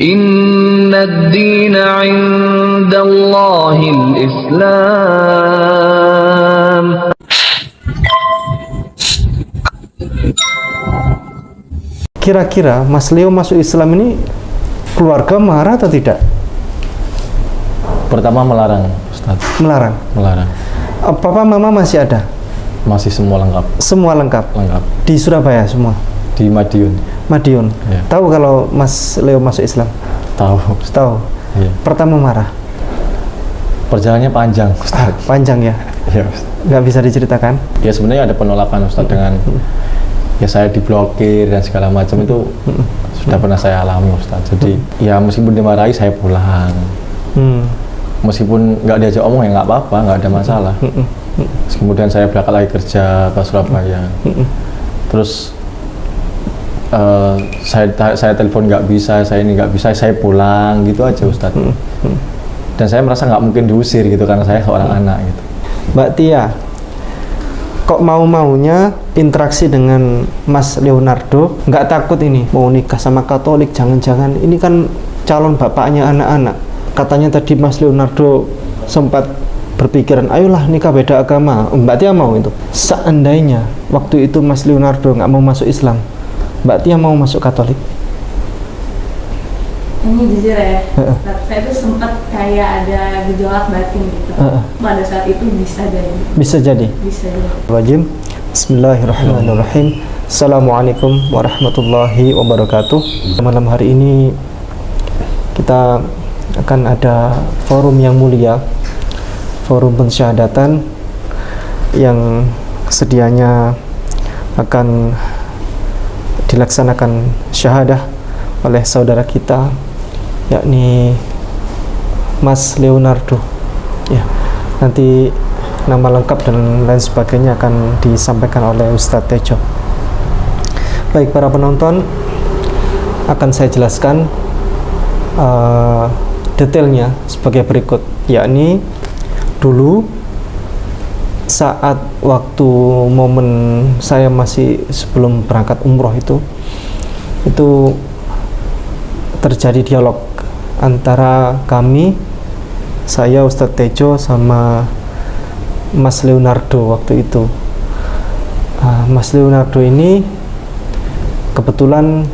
Inna ad-dina 'indallahil Islam. Kira-kira Mas Leo masuk Islam ini keluarga marah atau tidak? Pertama melarang, Ustaz. Melarang. Melarang. Papa mama masih ada? Masih semua lengkap. Semua lengkap. Lengkap. Di Surabaya semua. Di Madiun. Madiun. Ya. Tahu kalau Mas Leo masuk Islam? Tahu. Tahu. Iya. Pertama marah. Perjalanannya panjang, Ustaz. Panjang ya. Iya, Ustaz. Nggak bisa diceritakan? Ya sebenarnya ada penolakan, Ustaz, dengan ya saya diblokir dan segala macam itu sudah pernah saya alami, Ustaz. Jadi ya meskipun dimarahi saya pulang. Meskipun nggak diajak omong ya nggak apa-apa, nggak ada masalah. Kemudian saya berangkat lagi kerja ke Surabaya. Terus saya telepon nggak bisa, saya ini nggak bisa, saya pulang gitu aja, Ustadz. Dan saya merasa nggak mungkin diusir gitu karena saya seorang anak gitu. Mbak Tia, kok mau-maunya interaksi dengan Mas Leonardo, nggak takut ini mau nikah sama Katolik, jangan-jangan ini kan calon bapaknya anak-anak. Katanya tadi Mas Leonardo sempat berpikiran, ayolah nikah beda agama. Mbak Tia mau itu? Seandainya waktu itu Mas Leonardo nggak mau masuk Islam, Mbak Tia mau masuk Katolik? Ini jujur ya, saya tuh sempat kayak ada gejolak batin gitu. Pada saat itu bisa jadi. Bisa jadi. Bisa jadi. Wajib. Bismillahirrahmanirrahim. Assalamualaikum warahmatullahi wabarakatuh. Malam hari ini kita akan ada forum yang mulia, forum pensyahadatan yang sedianya akan dilaksanakan syahadah oleh saudara kita, yakni Mas Leonardo. Ya, nanti nama lengkap dan lain sebagainya akan disampaikan oleh Ustadz Tejo. Baik, para penonton, akan saya jelaskan detailnya sebagai berikut, yakni dulu saat waktu momen saya masih sebelum berangkat umroh itu terjadi dialog antara kami, saya, Ustadz Tejo, sama Mas Leonardo waktu itu. Mas Leonardo ini kebetulan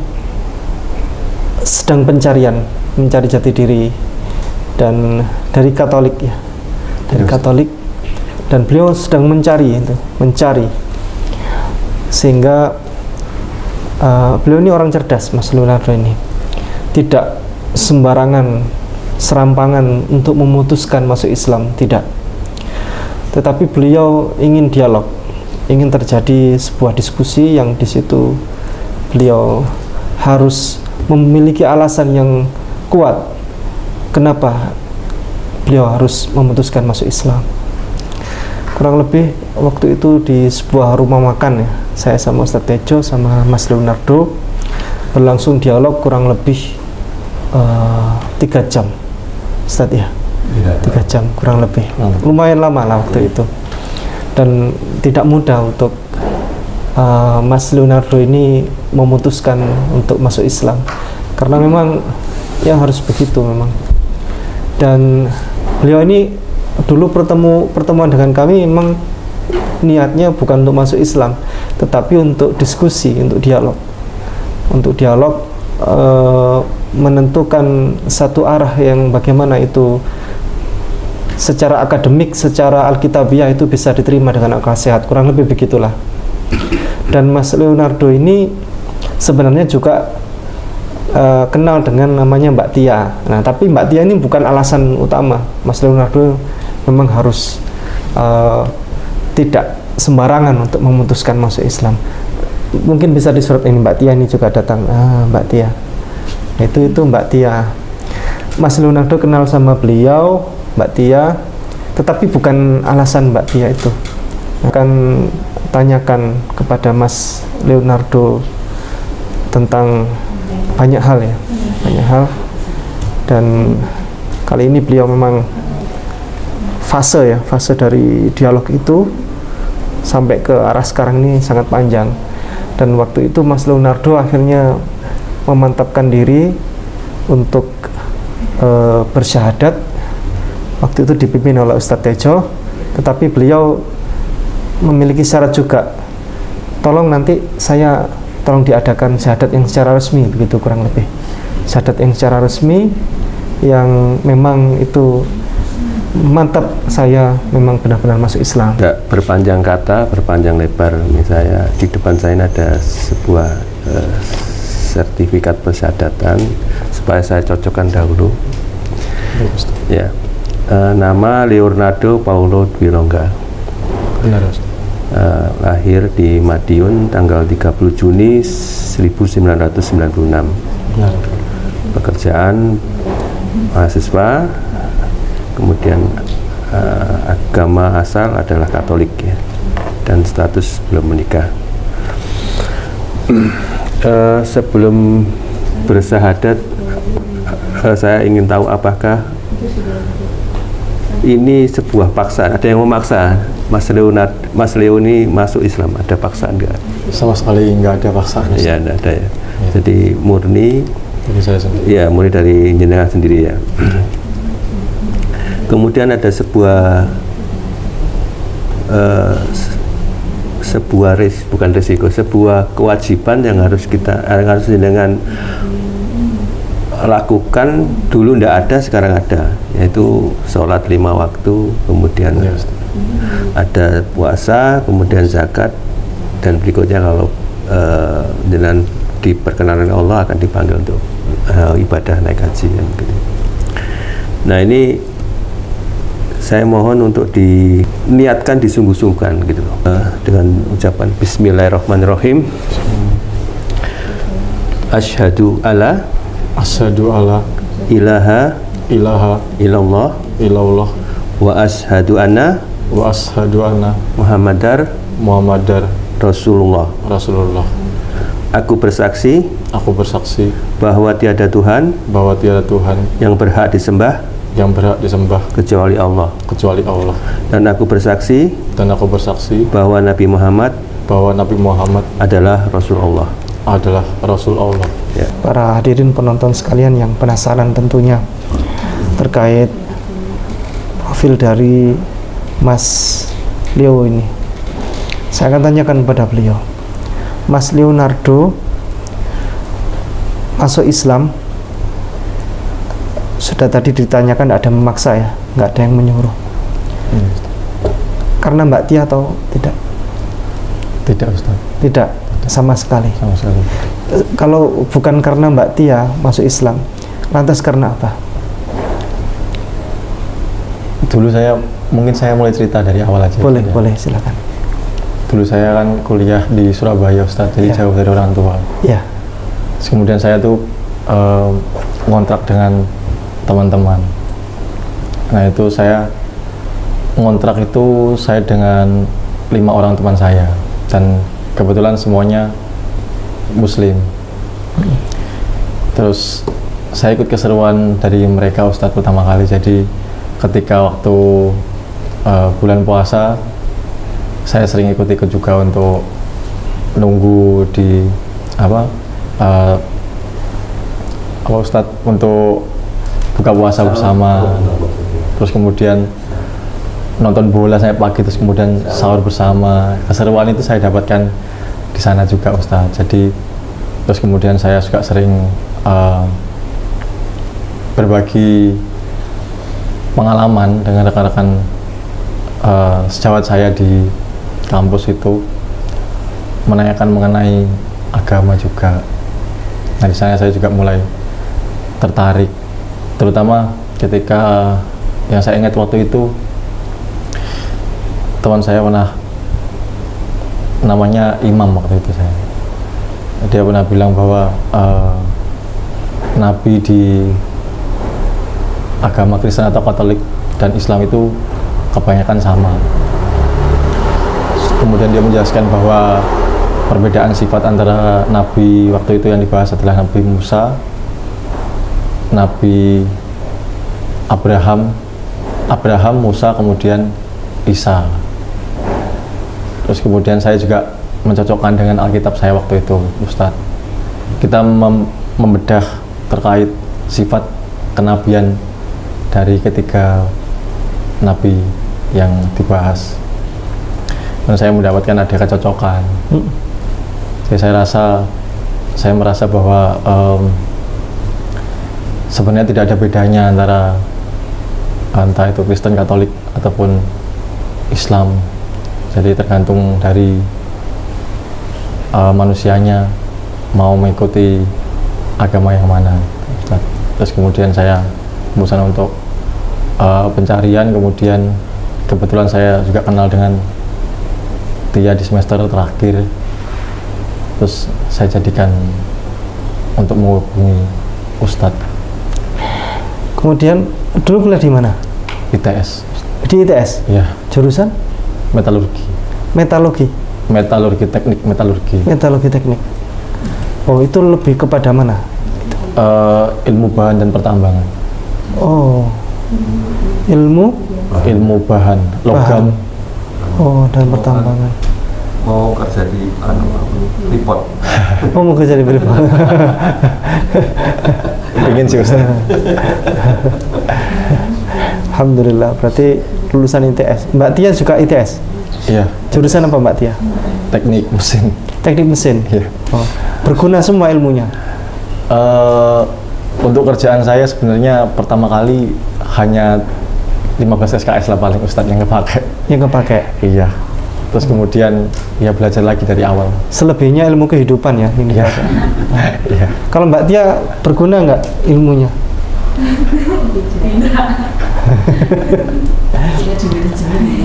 sedang mencari jati diri dan dari Katolik ya, dari Katolik, dan beliau sedang mencari sehingga beliau ini orang cerdas, Mas Leonardo ini tidak sembarangan serampangan untuk memutuskan masuk Islam, tidak, tetapi beliau ingin dialog, ingin terjadi sebuah diskusi yang di situ beliau harus memiliki alasan yang kuat kenapa beliau harus memutuskan masuk Islam. Kurang lebih waktu itu di sebuah rumah makan ya, saya sama Ustadz Tejo sama Mas Leonardo berlangsung dialog kurang lebih 3 jam, Ustadz ya, 3 jam kurang lebih. Lumayan lama lah waktu itu, dan tidak mudah untuk Mas Leonardo ini memutuskan untuk masuk Islam, karena memang ya harus begitu memang. Dan beliau ini dulu pertemuan dengan kami memang niatnya bukan untuk masuk Islam, tetapi untuk diskusi, untuk dialog, menentukan satu arah yang bagaimana itu secara akademik, secara alkitabiah itu bisa diterima dengan akal sehat, kurang lebih begitulah. Dan Mas Leonardo ini sebenarnya juga kenal dengan namanya Mbak Tia. Nah, tapi Mbak Tia ini bukan alasan utama. Mas Leonardo memang harus tidak sembarangan untuk memutuskan masuk Islam. Mungkin bisa di surat ini Mbak Tia ini juga datang. Mbak Tia. Itu Mbak Tia. Mas Leonardo kenal sama beliau, Mbak Tia, tetapi bukan alasan Mbak Tia itu. Akan tanyakan kepada Mas Leonardo tentang banyak hal ya, banyak hal. Dan kali ini beliau memang fase dari dialog itu sampai ke arah sekarang ini sangat panjang. Dan waktu itu Mas Leonardo akhirnya memantapkan diri untuk bersyahadat. Waktu itu dipimpin oleh Ustadz Tejo, tetapi beliau memiliki syarat juga. Tolong diadakan syahadat yang secara resmi, begitu kurang lebih. Syahadat yang secara resmi yang memang itu mantap, saya memang benar-benar masuk Islam. Tidak berpanjang kata, berpanjang lebar. Misalnya di depan saya ada sebuah sertifikat persyahadatan, supaya saya cocokkan dahulu. Ya, nama Leonardo Paulo Dwi Rongga. Benar, Ustaz. Lahir di Madiun tanggal 30 Juni 1996. Benar. Pekerjaan mahasiswa, kemudian agama asal adalah Katolik ya, dan status belum menikah. Sebelum bersyahadat, saya ingin tahu apakah ini sebuah paksaan, ada yang memaksa Mas Leo ini masuk Islam, ada paksaan enggak? Sama sekali nggak ada paksaan. Ya, enggak ada ya. Ya. Jadi murni Dari saya sendiri. ya, murni dari jenengan sendiri ya. Kemudian ada sebuah bukan resiko, sebuah kewajiban yang harus jenengan lakukan. Dulu ndak ada, sekarang ada, yaitu sholat 5 waktu, kemudian Ya, ada puasa, kemudian zakat, dan berikutnya kalau jenengan diperkenankan Allah akan dipanggil untuk ibadah naik haji ya, gitu. Nah, ini saya mohon untuk diniatkan, disungguh-sungguhkan gitu loh, dengan ucapan Bismillahirrahmanirrahim. Asyhadu alla ilaha illallah ilallah wa asyhadu anna wa ashadu anna Muhammadar Rasulullah. Aku bersaksi bahwa tiada Tuhan yang berhak disembah kecuali Allah. Dan aku bersaksi bahwa Nabi Muhammad adalah Rasulullah. Ya. Para hadirin penonton sekalian yang penasaran tentunya terkait profil dari Mas Leo ini, saya akan tanyakan kepada beliau. Mas Leonardo masuk Islam, sudah tadi ditanyakan ada memaksa ya, nggak ada yang menyuruh. Karena Mbak Tia atau tidak? Tidak, Ustaz. Tidak, sama sekali. Sama sekali. Kalau bukan karena Mbak Tia masuk Islam, lantas karena apa? Dulu mungkin saya mulai cerita dari awal aja. Boleh, ya. boleh, silakan. Dulu saya kan kuliah di Surabaya, Ustaz, jadi Ya. jauh dari orang tua. Ya, Kemudian saya tuh ngontrak dengan teman-teman. Nah, itu saya ngontrak itu saya dengan 5 orang teman saya, dan kebetulan semuanya Muslim. Terus saya ikut keseruan dari mereka, Ustadz, pertama kali. Jadi ketika waktu bulan puasa, saya sering ikut-ikut juga untuk nunggu di Ustadz, untuk buka puasa bersama. Terus kemudian nonton bola saya pagi, terus kemudian sahur bersama. Keseruan itu saya dapatkan di sana juga, Ustadz. Jadi terus kemudian saya juga sering berbagi pengalaman dengan rekan-rekan sejawat saya di kampus itu, menanyakan mengenai agama juga. Nah, di sana saya juga mulai tertarik, terutama ketika yang saya ingat waktu itu teman saya pernah, namanya Imam waktu itu, dia pernah bilang bahwa Nabi di agama Kristen atau Katolik dan Islam itu kebanyakan sama. Kemudian dia menjelaskan bahwa perbedaan sifat antara Nabi waktu itu yang dibahas adalah Nabi Musa, Nabi Abraham, Musa, kemudian Isa. Terus kemudian saya juga mencocokkan dengan Alkitab saya waktu itu, Ustadz. Kita membedah terkait sifat kenabian dari ketiga nabi yang dibahas. Dan saya mendapatkan ada kecocokan. Jadi saya merasa bahwa sebenarnya tidak ada bedanya antara entah itu Kristen, Katolik ataupun Islam. Jadi tergantung dari manusianya mau mengikuti agama yang mana. Terus kemudian saya memutuskan untuk pencarian, kemudian kebetulan saya juga kenal dengan Tia di semester terakhir. Terus saya jadikan untuk menghubungi Ustadz. Kemudian dulu kuliah di mana? ITS. Di ITS? Ya. Jurusan? Metalurgi. Metalurgi? Metalurgi, teknik metalurgi. Metalurgi teknik. Oh, itu lebih kepada mana? Ilmu bahan dan pertambangan. Oh, ilmu Bahan, logam. Oh, dan pertambangan. Mau kerja di Freeport. Oh, mau kerja di Freeport. Ingin sih Ustaz. Alhamdulillah, berarti lulusan ITS. Mbak Tia juga ITS? Iya. Jurusan apa Mbak Tia? Teknik mesin. Teknik mesin? Iya. Oh, berguna semua ilmunya? Untuk kerjaan saya sebenarnya pertama kali hanya 15 SKS lah paling Ustadz yang kepakai. Yang kepakai? Iya. Terus kemudian ya belajar lagi dari awal. Selebihnya ilmu kehidupan ya ini. Iya. Iya. Kalau Mbak Tia berguna nggak ilmunya?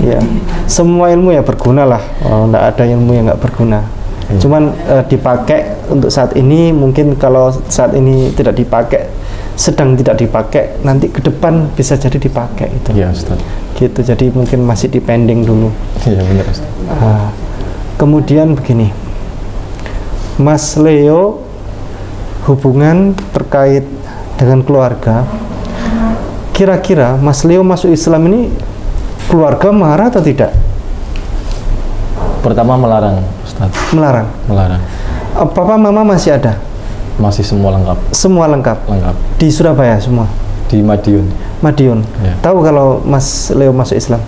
Iya. Semua ilmu ya berguna lah. Oh, nggak ada ilmu yang nggak berguna. Iya. Cuman dipakai untuk saat ini, mungkin kalau saat ini tidak dipakai, sedang tidak dipakai, nanti ke depan bisa jadi dipakai itu. Iya Ustaz. Gitu, jadi mungkin masih dipending dulu. Iya benar Ustaz. Kemudian begini, Mas Leo, hubungan terkait dengan keluarga, kira-kira Mas Leo masuk Islam ini keluarga marah atau tidak? Pertama melarang Ustaz. Melarang? Melarang. Papa mama masih ada? Masih semua lengkap. Semua lengkap? Lengkap. Di Surabaya semua? Di Madiun. Madiun. Ya. Tahu kalau Mas Leo masuk Islam?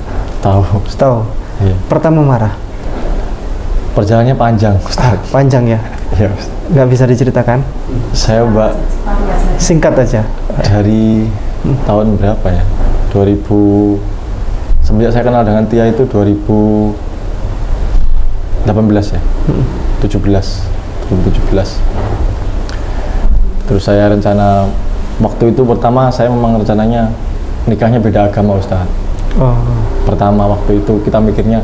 Tahu. Tahu. Iya. Pertama marah? Perjalanannya panjang Ustaz. Panjang ya? Iya Ustaz. Nggak bisa diceritakan? Saya Mbak Singkat aja. dari tahun berapa ya? 2000, semenjak saya kenal dengan Tia itu 2018 ya? 2017. Terus saya rencana, waktu itu pertama saya memang rencananya nikahnya beda agama Ustaz. Oh. Pertama waktu itu kita mikirnya,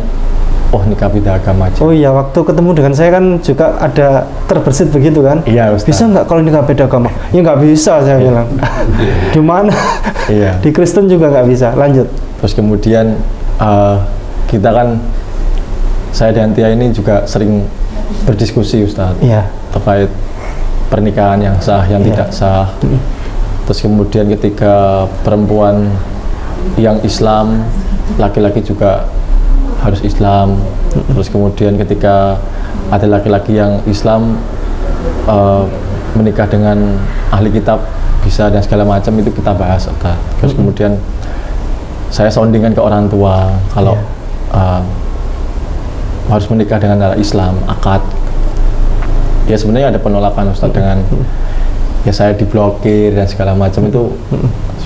oh nikah beda agama aja. Oh iya, waktu ketemu dengan saya kan juga ada terbersit begitu kan? Iya Ustaz. Bisa nggak kalau nikah beda agama? Ya nggak bisa, saya bilang. Di mana? Iya. Di Kristen juga nggak bisa. Lanjut. Terus kemudian kita kan, saya dan Tia ini juga sering berdiskusi Ustaz. Iya. Terkait pernikahan yang sah, yang tidak sah. Terus kemudian ketika perempuan yang Islam, laki-laki juga harus Islam. Terus kemudian ketika ada laki-laki yang Islam menikah dengan ahli kitab bisa dan segala macam, itu kita bahas Ustaz. Terus kemudian saya soundingkan ke orang tua kalau harus menikah dengan darah Islam, akad. Ya sebenarnya ada penolakan Ustaz dengan ya saya diblokir dan segala macam, itu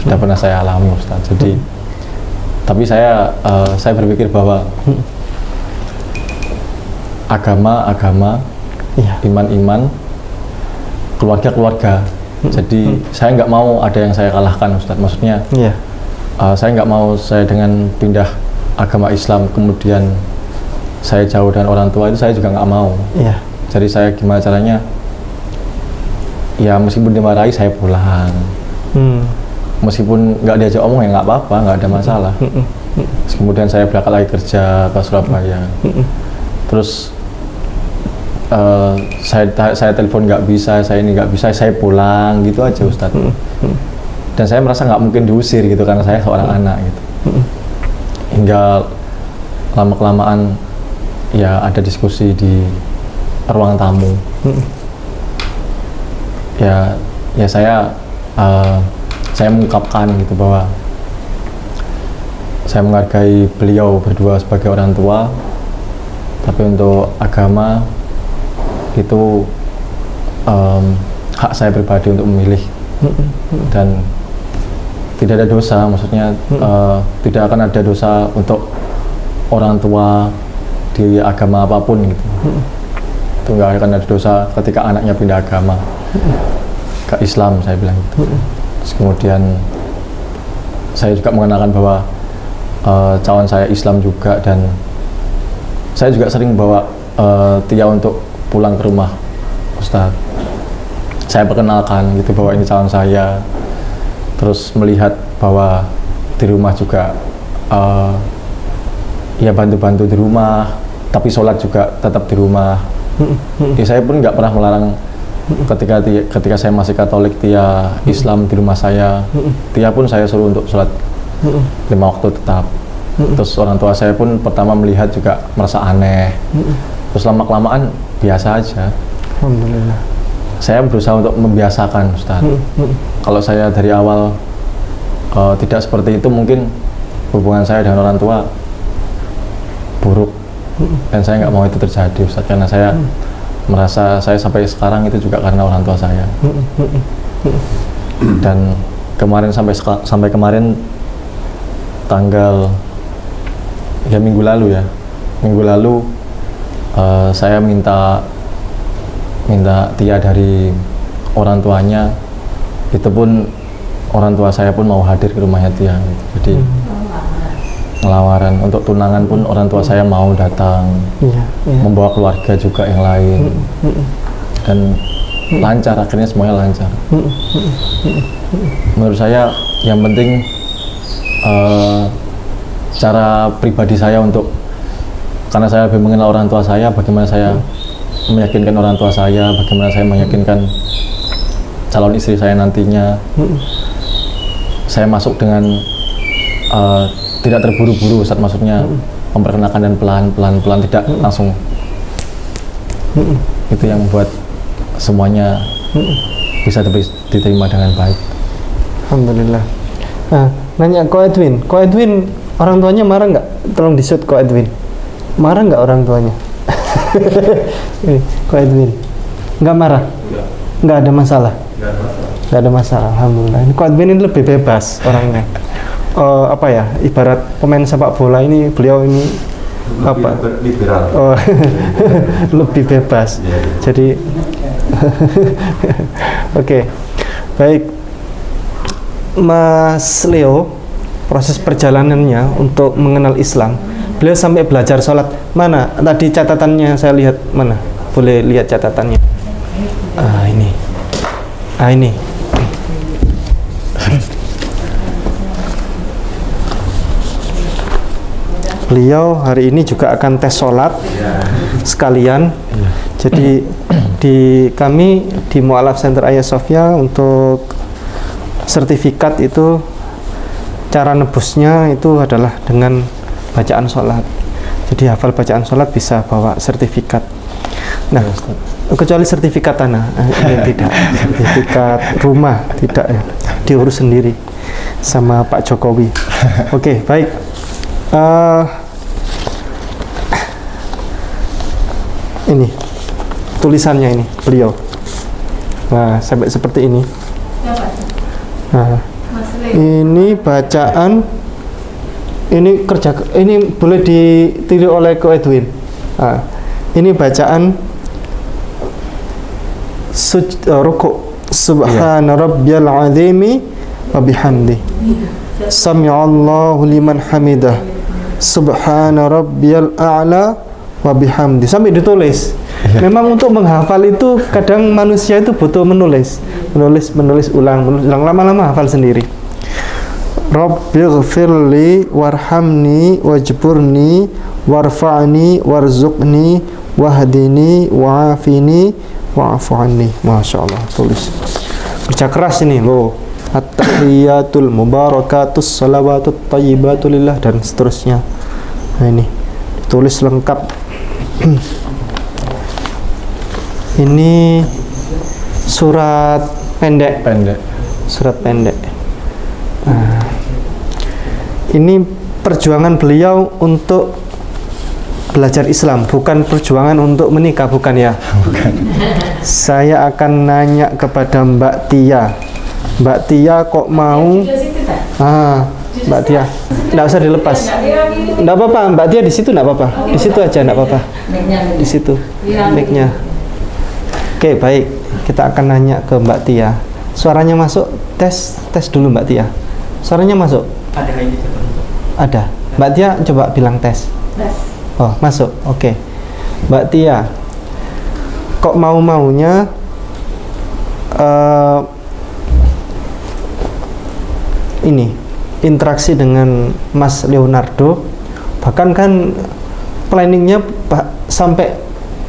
sudah pernah saya alami Ustaz. Jadi tapi saya berpikir bahwa agama, iman, keluarga. Jadi saya nggak mau ada yang saya kalahkan Ustaz. Maksudnya saya nggak mau saya dengan pindah agama Islam kemudian saya jauh dengan orang tua, itu saya juga nggak mau. Jadi saya gimana caranya, ya meskipun dimarahi saya pulang. Meskipun nggak diajak omong ya nggak apa-apa, nggak ada masalah. Terus kemudian saya berangkat lagi kerja ke Surabaya. Terus saya telepon nggak bisa, saya ini nggak bisa, saya pulang gitu aja Ustadz. Dan saya merasa nggak mungkin diusir gitu karena saya seorang anak gitu. Hingga lama-kelamaan ya ada diskusi di ruang tamu. Ya saya saya mengungkapkan gitu bahwa saya menghargai beliau berdua sebagai orang tua, tapi untuk agama itu hak saya pribadi untuk memilih, dan tidak ada dosa, maksudnya tidak akan ada dosa untuk orang tua di agama apapun gitu. Itu nggak akan ada dosa ketika anaknya pindah agama ke Islam, saya bilang gitu. Terus kemudian saya juga mengenalkan bahwa cawan saya Islam juga, dan saya juga sering bawa Tia untuk pulang ke rumah Ustadz. Saya perkenalkan gitu bahwa ini cawan saya, terus melihat bahwa di rumah juga ya bantu-bantu di rumah, tapi sholat juga tetap di rumah. Ya, saya pun nggak pernah melarang ketika saya masih Katolik, Tia Islam di rumah saya. Tia pun saya suruh untuk sholat 5 waktu tetap. Terus orang tua saya pun pertama melihat juga merasa aneh. Terus lama-kelamaan biasa aja. Alhamdulillah. Saya berusaha untuk membiasakan, Ustaz. Kalau saya dari awal tidak seperti itu, mungkin hubungan saya dengan orang tua buruk, dan saya nggak mau itu terjadi, Ustaz, karena saya merasa saya sampai sekarang itu juga karena orang tua saya. Dan kemarin sampai kemarin tanggal ya minggu lalu saya minta Tia dari orang tuanya, itu pun orang tua saya pun mau hadir ke rumahnya Tia gitu. Jadi lamaran untuk tunangan pun orang tua saya mau datang, membawa keluarga juga yang lain, dan lancar, akhirnya semuanya lancar. Menurut saya yang penting cara pribadi saya untuk, karena saya lebih mengenal orang tua saya, bagaimana saya meyakinkan orang tua saya, bagaimana saya meyakinkan calon istri saya nantinya. Saya masuk dengan tidak terburu-buru, Ustaz, maksudnya memperkenalkan dan pelan-pelan tidak langsung. Itu yang membuat semuanya bisa diterima dengan baik. Alhamdulillah. Nah, nanya Ko Edwin orang tuanya marah nggak? Tolong di-shoot Ko Edwin. Marah nggak orang tuanya? Ko Edwin nggak marah? Nggak ada masalah? Nggak ada masalah, alhamdulillah. Ini Ko Edwin ini lebih bebas orangnya. Apa ya, ibarat pemain sepak bola ini, beliau ini apa? Liberal. Lebih bebas. Jadi oke. Baik, Mas Leo, proses perjalanannya untuk mengenal Islam, beliau sampai belajar sholat. Mana tadi catatannya saya lihat, mana? Boleh lihat catatannya. Ini. Beliau hari ini juga akan tes sholat sekalian. Jadi kami di Mu'alaf Center Ayah Sofia untuk sertifikat itu cara nebusnya itu adalah dengan bacaan sholat. Jadi hafal bacaan sholat bisa bawa sertifikat. Nah, kecuali sertifikat tanah, tidak. Sertifikat rumah tidak ya, diurus sendiri sama Pak Jokowi. Oke, baik. Ini tulisannya ini beliau. Nah, sampai seperti ini. Nah, ini bacaan. Ini boleh ditiru oleh Ko Edwin. Nah, ini bacaan rukuk. Subhana rabbiyal azimi wa bihamdi. Sami'allahu liman hamidah. Subhana rabbiyal a'la wa bihamdi. Sampai ditulis. Memang untuk menghafal itu kadang manusia itu butuh menulis ulang, lama-lama hafal sendiri. Rabbighfirli warhamni wajburni warfa'ni warzuqni wahdini wa'afini wa'afu anni. Masya Allah, tulis kerja keras ini loh. At-tahiyatul mubarakatus salawatut tayyibatulillah dan seterusnya. Nah, ini tulis lengkap. Ini surat pendek. surat pendek. Nah, ini perjuangan beliau untuk belajar Islam, bukan perjuangan untuk menikah, bukan ya? Bukan. Saya akan nanya kepada Mbak Tia. Mbak Tia kok mau? Mbak Tia, nggak usah dilepas. Nggak apa-apa, Mbak Tia di situ nggak apa-apa. Di situ aja nggak apa-apa. Di situ, mic-nya. Oke, baik. Kita akan nanya ke Mbak Tia. Suaranya masuk? Tes dulu Mbak Tia. Suaranya masuk? Ada. Mbak Tia coba bilang tes. Oh, masuk. Oke. Mbak Tia, kok mau-maunya ini interaksi dengan Mas Leonardo, bahkan kan planningnya sampai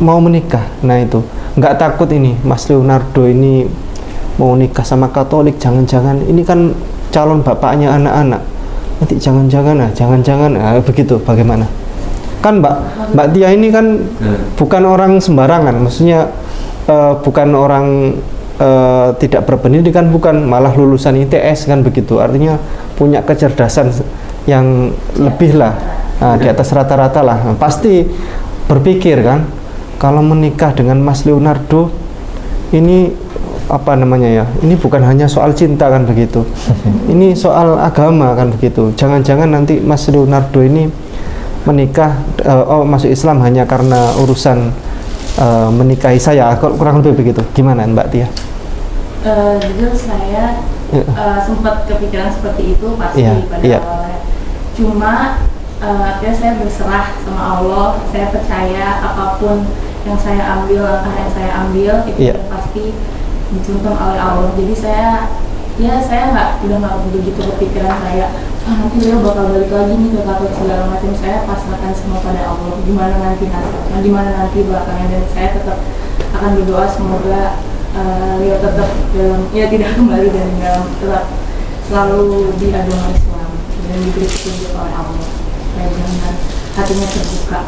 mau menikah. Nah itu nggak takut ini Mas Leonardo ini mau nikah sama Katolik, jangan-jangan ini kan calon bapaknya anak-anak, nanti jangan-jangan begitu, bagaimana? Kan Mbak Tia ini kan bukan orang sembarangan, maksudnya bukan orang tidak berpendidikan, bukan, malah lulusan ITS kan begitu, artinya punya kecerdasan yang lebih lah, di atas rata-rata lah. Nah, pasti berpikir kan, kalau menikah dengan Mas Leonardo ini apa namanya ya, ini bukan hanya soal cinta kan begitu, ini soal agama kan begitu. Jangan-jangan nanti Mas Leonardo ini menikah masuk Islam hanya karena urusan menikahi saya, kurang lebih begitu. Gimana Mbak Tia? Jujur saya sempat kepikiran seperti itu pasti pada awalnya. Cuma akhirnya saya berserah sama Allah. Saya percaya apapun yang saya ambil, langkah yang saya ambil itu pasti dituntun oleh Allah. Jadi saya udah nggak begitu kepikiran kayak nanti beliau bakal balik lagi nih ke Katolik segala macam. Saya pasrahkan semua pada Allah. Gimana nanti belakangnya, dan saya tetap akan berdoa semoga beliau tetap dalam, tidak kembali dan tetap selalu di agama Islam dan diberi petunjuk oleh Allah. Supaya jangan hatinya terbuka.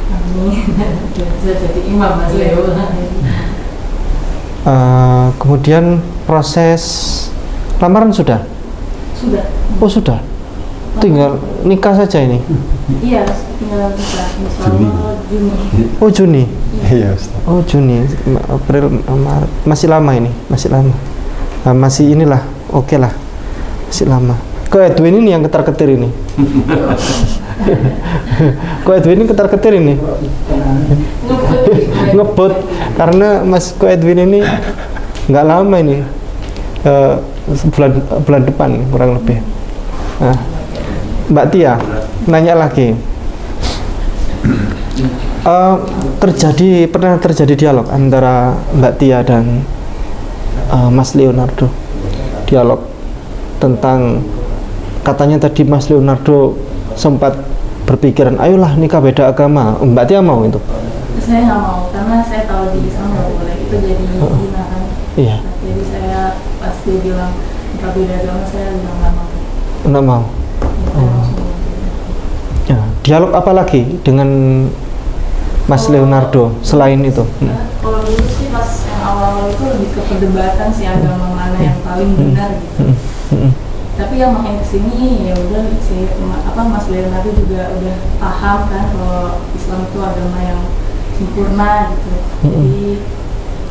Amin. Bisa jadi imam Mas Leo. Kemudian proses lamaran sudah? Oh sudah. Tinggal nikah saja ini? Iya, tinggal nikah. Juni. Oh Juni? Iya Ustaz. Oh Juni, April, Maret, masih lama ini, masih lama. Masih inilah, oke lah, masih lama. Kok Edwin ini yang ketar-ketir ini? Kok Edwin ini ketar-ketir ini? Ngebut, karena Mas Ko Edwin ini nggak lama ini, bulan depan kurang lebih. Nah, Mbak Tia, nanya lagi. Pernah terjadi dialog antara Mbak Tia dan Mas Leonardo, dialog tentang, katanya tadi Mas Leonardo sempat berpikiran ayolah nikah beda agama. Mbak Tia mau itu? Saya nggak mau, karena saya tahu di Islam nggak boleh, itu jadi zina kan. Iya. Jadi saya pas dia bilang nikah beda agama, saya bilang nggak mau. Nggak mau. Ya, dialog apa lagi dengan Mas Leonardo selain itu? Kalau dulu sih pas yang awal-awal itu lebih ke perdebatan sih agama mana yang paling benar gitu. Tapi yang makin kesini ya udah sih, Mas Leonardo juga udah paham kan kalau Islam itu agama yang sempurna gitu. Jadi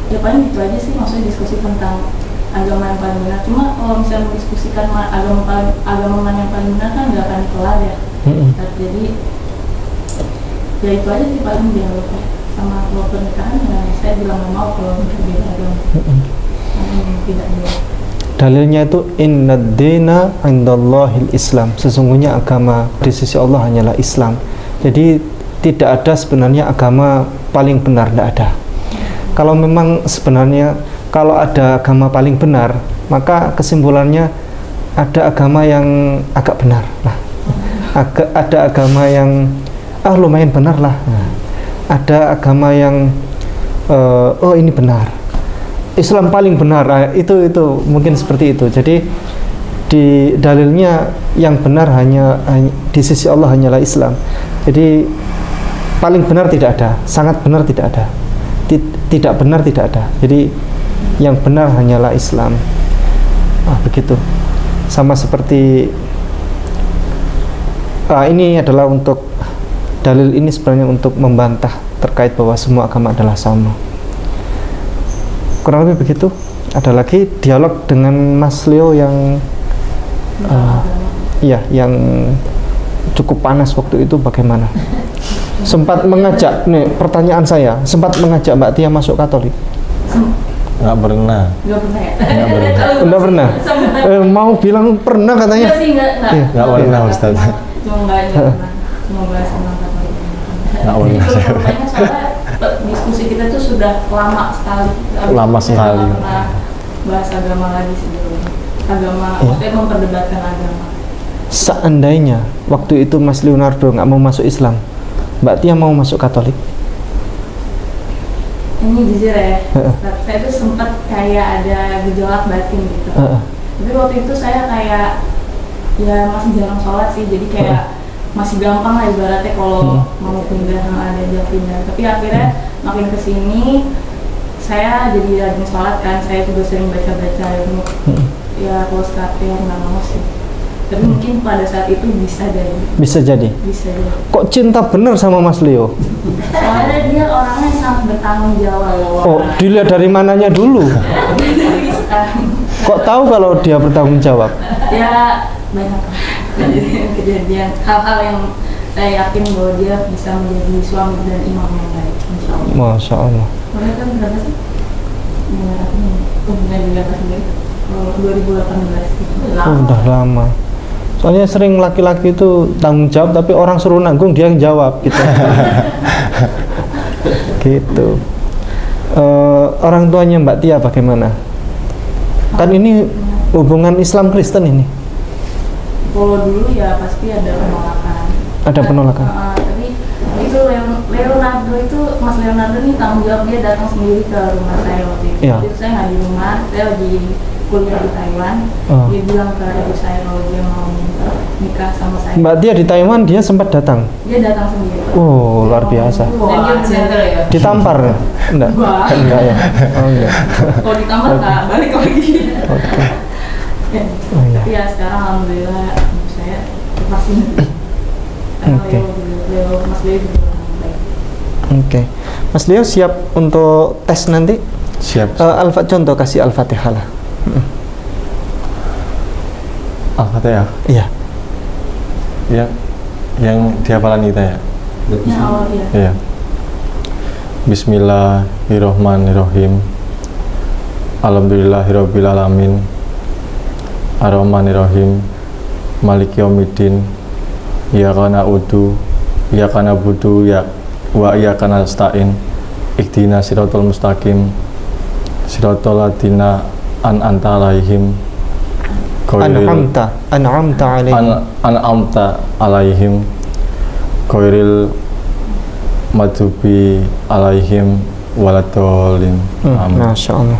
ya paling gitu aja sih, maksudnya diskusi tentang agama yang paling benar. Cuma kalau misalnya mendiskusikan agama mana yang paling benar kan nggak akan kelar ya. Jadi ya itu aja sih paling dialognya. Sama kalau pernikahan ya saya bilang nggak mau kalau beda agama. Tidak boleh. Dalilnya itu innad dina indallahil Islam, sesungguhnya agama di sisi Allah hanyalah Islam. Jadi tidak ada sebenarnya agama paling benar, tidak ada. Kalau memang sebenarnya kalau ada agama paling benar, maka kesimpulannya ada agama yang agak benar lah. Ada agama yang lumayan benar lah. Ada agama yang ini benar. Islam paling benar, itu mungkin seperti itu. Jadi di dalilnya yang benar hanya di sisi Allah hanyalah Islam. Jadi paling benar tidak ada, sangat benar tidak ada, tidak benar tidak ada. Jadi Yang benar hanyalah Islam. Begitu. Sama seperti ini adalah untuk dalil ini sebenarnya untuk membantah terkait bahwa semua agama adalah sama. Kurang lebih begitu. Ada lagi dialog dengan Mas Leo yang yang cukup panas waktu itu bagaimana? Sempat mengajak, nih pertanyaan saya, sempat mengajak Mbak Tia masuk Katolik? Nggak pernah. Nggak pernah ya? Nggak pernah? Mau bilang pernah katanya? Nggak sih, nggak pernah Ustaz. Cuma nggak pernah. Cuma bahas tentang Katolik. Nggak pernah. Soalnya diskusi kita tuh sudah lama sekali. Lama sekali. Nggak pernah bahas agama lagi sebelumnya. Maksudnya memperdebatkan agama. Seandainya waktu itu Mas Leonardo nggak mau masuk Islam, Mbak Tia mau masuk Katolik? Ini jujur ya, saya tuh sempat kayak ada gejolak batin gitu. Tapi waktu itu saya kayak ya masih jarang sholat sih, jadi kayak masih gampang lah ibaratnya kalau mau pindah ada aja pindah. Tapi akhirnya makin kesini saya jadi rajin sholat kan, saya juga sering baca-baca ilmu. Ya kalau sekarang nggak mau sih. Tapi mungkin pada saat itu bisa jadi. Bisa jadi. Bisa jadi. Kok cinta bener sama Mas Leo? Soalnya dia orangnya sangat bertanggung jawab. Oh, dilihat dari mananya dulu? Kok tahu kalau dia bertanggung jawab? Ya banyak kejadian hal-hal yang saya yakin bahwa dia bisa menjadi suami dan imam yang baik. Insya Allah. Masya Allah. Mereka kan berapa sih? Bukan juga sendiri. 2018. Udah lama. Soalnya sering laki-laki itu tanggung jawab tapi orang suruh nanggung dia yang jawab gitu. Gitu. Orang tuanya Mbak Tia bagaimana? Kan ini hubungan Islam Kristen ini. Kalau dulu ya pasti ada penolakan. Ada penolakan. Tapi itu Leonardo itu Mas Leonardo nih tanggung jawab, dia datang sendiri ke rumah saya waktu itu. Ya. Jadi saya nggak di rumah, saya lagi kuliah di Taiwan. Dia bilang ke ibu saya kalau dia mau nikah sama saya. Mbak Tia di Taiwan dia sempat datang. Dia datang sendiri. Oh, luar biasa. Dan dia bener ya. Ditampar? Enggak. Enggak ya. Oh enggak. Kalau ditampar nggak balik lagi. Oke. Oh, iya. Tapi ya sekarang alhamdulillah ibu saya pasti. Oke. Mas Leo juga orang baik. Oke. Mas Leo siap untuk tes nanti? Siap. Contoh kasih Al-Fatihah lah. Al-Fatihah. Iya. Yang dihafalan kita ya. Ya Allah ya. Iya. Bismillahirrahmanirrahim. Alhamdulillahirabbil alamin. Ar-Rahmanirrahim. Maliki yaumiddin. Iyyaka na'budu wa iyyaka nasta'in. Ihdinas siratal mustaqim. Siratal ladzina an'amta alaihim. An'amta alaihim. Ghairil maghdubi alaihim waladdallin. Masya Allah.